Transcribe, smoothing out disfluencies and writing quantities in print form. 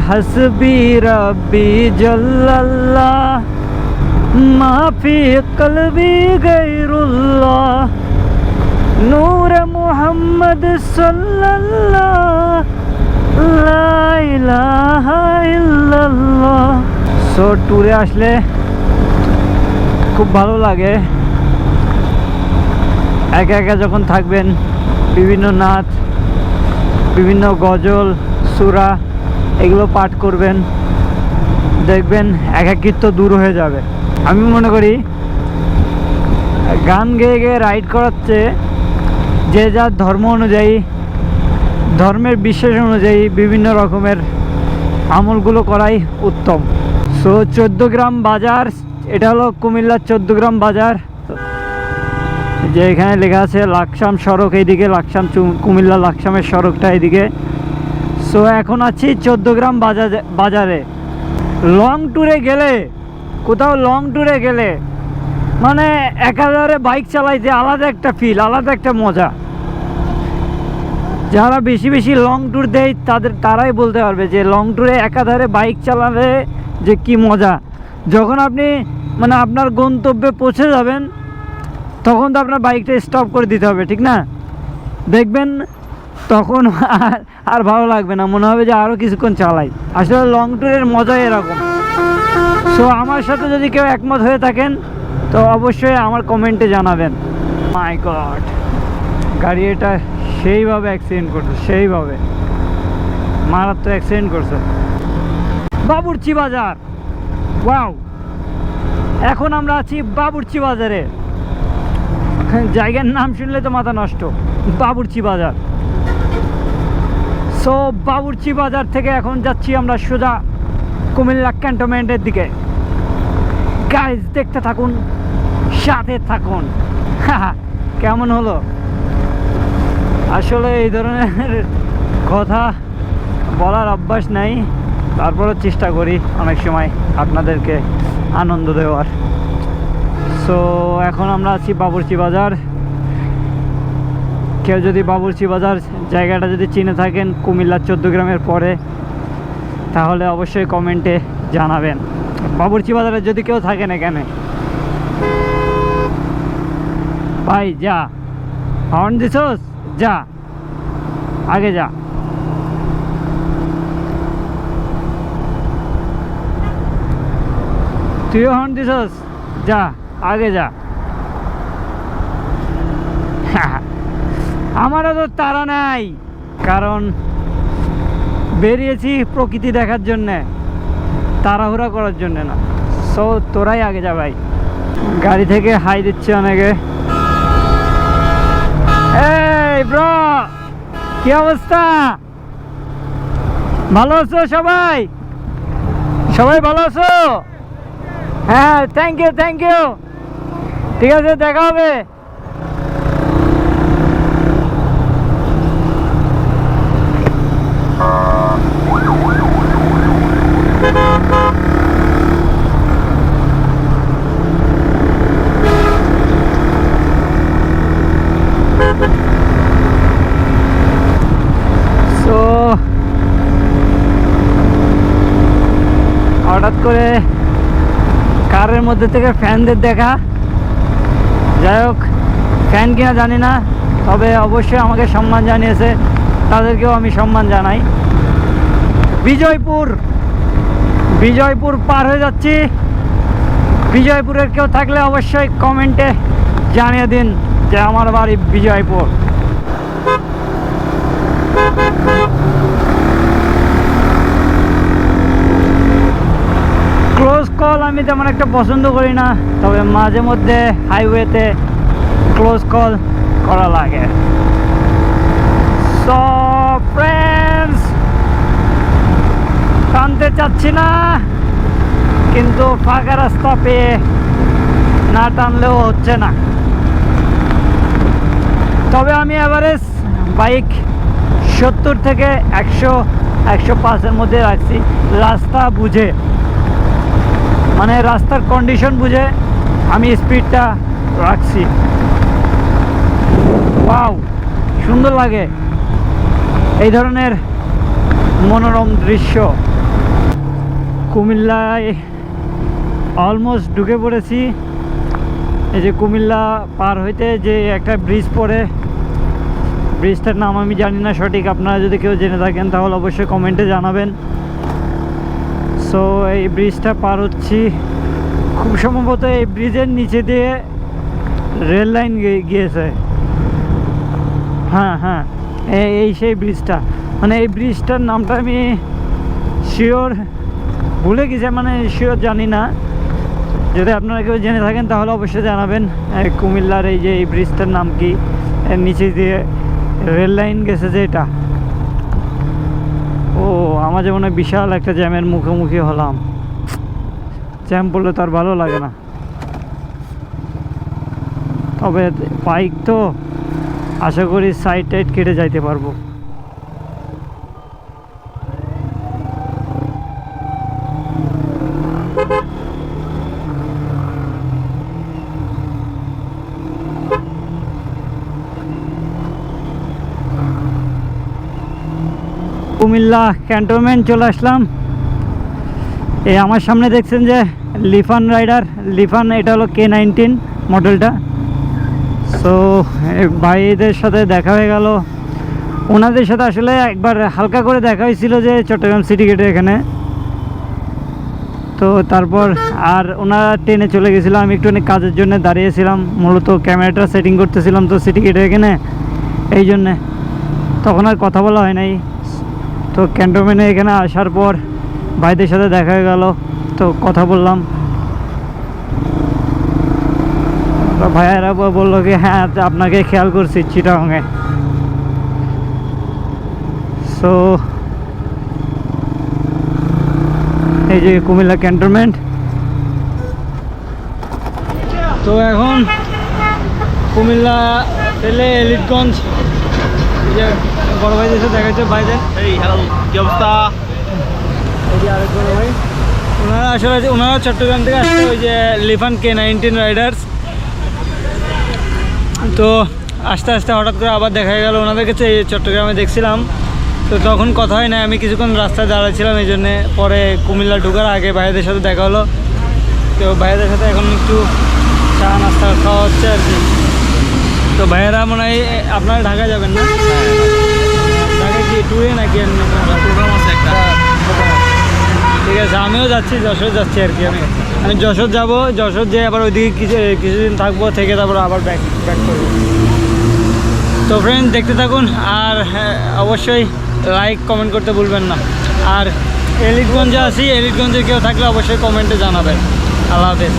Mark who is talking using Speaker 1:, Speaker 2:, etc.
Speaker 1: हस्बी रब्बी जल्लल्लाह माफी कल्बी गैरुल्लाह नूर मोहम्मद सल्लल्लाह ला इलाहा इल्लाल्लाह। सो ট্যুরে আসলে খুব ভালো লাগে, একা একা যখন থাকবেন বিভিন্ন নাচ, বিভিন্ন গজল, সূরা এগুলো পাঠ করবেন, দেখবেন একাকিত্ব দূর হয়ে যাবে। আমি মনে করি গান গেয়ে গেয়ে রাইড করাচ্ছে যে যার ধর্ম অনুযায়ী, ধর্মের বিশ্বাস অনুযায়ী বিভিন্ন রকমের আমলগুলো করাই উত্তম। সো 14 গ্রাম বাজার, এটা হলো কুমিল্লার 14 গ্রাম বাজার, যে এখানে লেখা আছে লাকসাম সড়ক, এইদিকে লাকসাম কুমিল্লা লাকসামের সড়কটা এইদিকে। সো এখন আছি 14 গ্রাম বাজারে। লং ট্যুরে গেলে, কোথাও লং ট্যুরে গেলে মানে একাধারে বাইক চালাইতে আলাদা একটা ফিল, আলাদা একটা মজা। যারা বেশি বেশি লং ট্যুর দেয় তারাই বলতে পারবে যে লং ট্যুরে একাধারে বাইক চালালে যে কি মজা। যখন আপনি মানে আপনার গন্তব্যে পৌঁছে যাবেন তখন তো আপনার বাইকটা স্টপ করে দিতে হবে, ঠিক না? দেখবেন তখন আর ভালো লাগবে না, মনে হবে যে আরও কিছুক্ষণ চালাই। আসলে লং ট্যুরের মজাই এরকম। সো আমার সাথে যদি কেউ একমত হয়ে থাকেন তো অবশ্যই আমার কমেন্টে জানাবেন। মাই গড, গাড়ি এটা সেইভাবে অ্যাক্সিডেন্ট করছে, সেইভাবে মারাত্মক অ্যাক্সিডেন্ট করছে। বাবুর্চি বাজার, ওয়াও! এখন আমরা আছি বাবুর্চি বাজারে। জায়গার নাম শুনলে তো মাথা নষ্ট, বাবুর্চি বাজার। সো বাবুর্চি বাজার থেকে এখন যাচ্ছি আমরা সোজা কুমিল্লা ক্যান্টনমেন্টের দিকে। গাইজ দেখতে থাকুন, সাথে থাকুন। কেমন হলো? আসলে এই ধরনের কথা বলার অভ্যাস নাই, তারপরও চেষ্টা করি অনেক সময় আপনাদেরকে আনন্দ দেওয়ার। সো এখন আমরা আছি বাবুর্চি বাজার। কেউ যদি বাবুর্চি বাজার জায়গাটা যদি চিনে থাকেন কুমিল্লার 14 গ্রামের পরে, তাহলে অবশ্যই কমেন্টে জানাবেন। বাবুর্চি বাজারে যদি কেউ থাকেন এখানে, ভাই যা, হর্ন দিছোস, যা আগে যা। তুইও হর্ন দিছোস, যা আগে যা। আমারও তো তাড়া নাই, কারণ বেরিয়েছি প্রকৃতি দেখার জন্যে, তাড়াহুড়া করার জন্য না। সো তোরাই আগে যা ভাই। গাড়ি থেকে হাই দিচ্ছে অনেকে। এই ব্রো, কি অবস্থা? ভালো আছো সবাই? সবাই ভালো আছো? হ্যাঁ, থ্যাংক ইউ থ্যাংক ইউ। ঠিক আছে, দেখা হবে। হঠাৎ করে কারের মধ্যে থেকে ফ্যানদের দেখা, যাই হোক ফ্যান কিনা জানি না, তবে অবশ্যই আমাকে সম্মান জানিয়েছে, তাদেরকেও আমি সম্মান জানাই। বিজয়পুর পার হয়ে যাচ্ছি। বিজয়পুরের কেউ থাকলে অবশ্যই কমেন্টে জানিয়ে দিন যে আমার বাড়ি বিজয়পুর। ক্লোজ কল আমি তেমন একটা পছন্দ করি না, তবে মাঝে মধ্যে হাইওয়েতে ক্লোজ কল করা লাগে। সো ফ্রেন্ডস, টানতে চাচ্ছি না, কিন্তু ফাঁকা রাস্তা পেয়ে না টানলেও হচ্ছে না। তবে আমি এভারেজ বাইক 70 থেকে 100-105-এর মধ্যে রাখছি, রাস্তা বুঝে, মানে রাস্তার কন্ডিশন বুঝে আমি স্পিডটা রাখছি। ওয়াও, সুন্দর লাগে এই ধরনের মনোরম দৃশ্য। কুমিল্লায় অলমোস্ট ঢুকে পড়েছি। এই যে কুমিল্লা পার হইতে যে একটা ব্রিজ পড়ে, ব্রিজটার নাম আমি জানি না সঠিক, আপনারা যদি কেউ জেনে থাকেন তাহলে অবশ্যই কমেন্টে জানাবেন। সো এই ব্রিজটা পার হচ্ছি, খুব সম্ভবত এই ব্রিজের নিচে দিয়ে রেল লাইন গিয়েছে। হ্যাঁ হ্যাঁ, এই সেই ব্রিজটা, মানে এই ব্রিজটার নামটা আমি শিওর ভুলে গেছি, মানে শিওর জানি না। যদি আপনারা কেউ জেনে থাকেন তাহলে অবশ্যই জানাবেন কুমিল্লার এই যে এই ব্রিজটার নাম কি, এর নিচে দিয়ে রেল লাইন গেছে যে এটা। ও আমার যেমন বিশাল একটা জ্যামের মুখোমুখি হলাম। জ্যাম পড়লে তো আর ভালো লাগে না, তবে বাইক তো আশা করি সাইড টাইড কেটে যাইতে পারবো। কুমিল্লা ক্যান্টনমেন্ট চলে আসলাম। এই আমার সামনে দেখছেন যে লিফান রাইডার, লিফান, এটা হলো K19 মডেলটা। সো ভাইদের সাথে দেখা হয়ে গেল, ওনাদের সাথে আসলে একবার হালকা করে দেখা হয়েছিল যে চট্টগ্রাম সিটি গেটের এখানে। তো তারপর আর ওনারা ট্রেনে চলে গেছিলাম, আমি একটু কাজের জন্য দাঁড়িয়েছিলাম, মূলত ক্যামেরাটা সেটিং করতেছিলাম তো সিটি গেটের এখানে, এই জন্যে তখন আর কথা বলা হয় নাই। তো ক্যান্টনমেন্টে এখানে আসার পর ভাইদের সাথে দেখা হয়ে গেল, তো কথা বললাম। তো ভাইয়ারা বললো কি হ্যাঁ আপনাকে খেয়াল করছি চিটাগাঙে। সো এই যে কুমিল্লা ক্যান্টনমেন্ট। তো এখন কুমিল্লা পেলে এলিটগঞ্জ, যে বড় ভাইদের সাথে দেখা যাচ্ছে। ভাইদের
Speaker 2: এই হ্যালো, কি অবস্থা?
Speaker 1: এই যে আরেক বড় ভাই, ওনারা আসলে ওনারা চট্টগ্রাম থেকে আসছে, ওই যে লিফান K19 রাইডার্স। তো আস্তে আস্তে হঠাৎ করে আবার দেখা গেল ওনাদের কাছে, এই চট্টগ্রামে দেখছিলাম। তো তখন কথা হয় না, আমি কিছুক্ষণ রাস্তায় দাঁড়াচ্ছিলাম, এই জন্যে পরে কুমিল্লা ঢোকার আগে ভাইদের সাথে দেখা হলো। তো ভাইদের সাথে এখন একটু চা নাস্তা খাওয়া হচ্ছে আর কি। তো ভাইয়েরা মনে হয় আপনারা ঢাকা যাবেন না? ঢাকা কি ট্যুরে নাকি?
Speaker 2: প্রোগ্রাম আছে একটা।
Speaker 1: ঠিক আছে, আমিও যাচ্ছি, যশোর যাচ্ছি আর কি। আমি যশোর যাব, যশোর যেয়ে আবার ওইদিকে কিছুদিন থাকবো, থেকে তারপর আবার ব্যাক করবো। তো ফ্রেন্ড দেখতে থাকুন, আর অবশ্যই লাইক কমেন্ট করতে ভুলবেন না। আর এলিটগঞ্জে আছি, এলিটগঞ্জে কেউ থাকলে অবশ্যই কমেন্টে জানাবেন। আল্লাহ হাফেজ।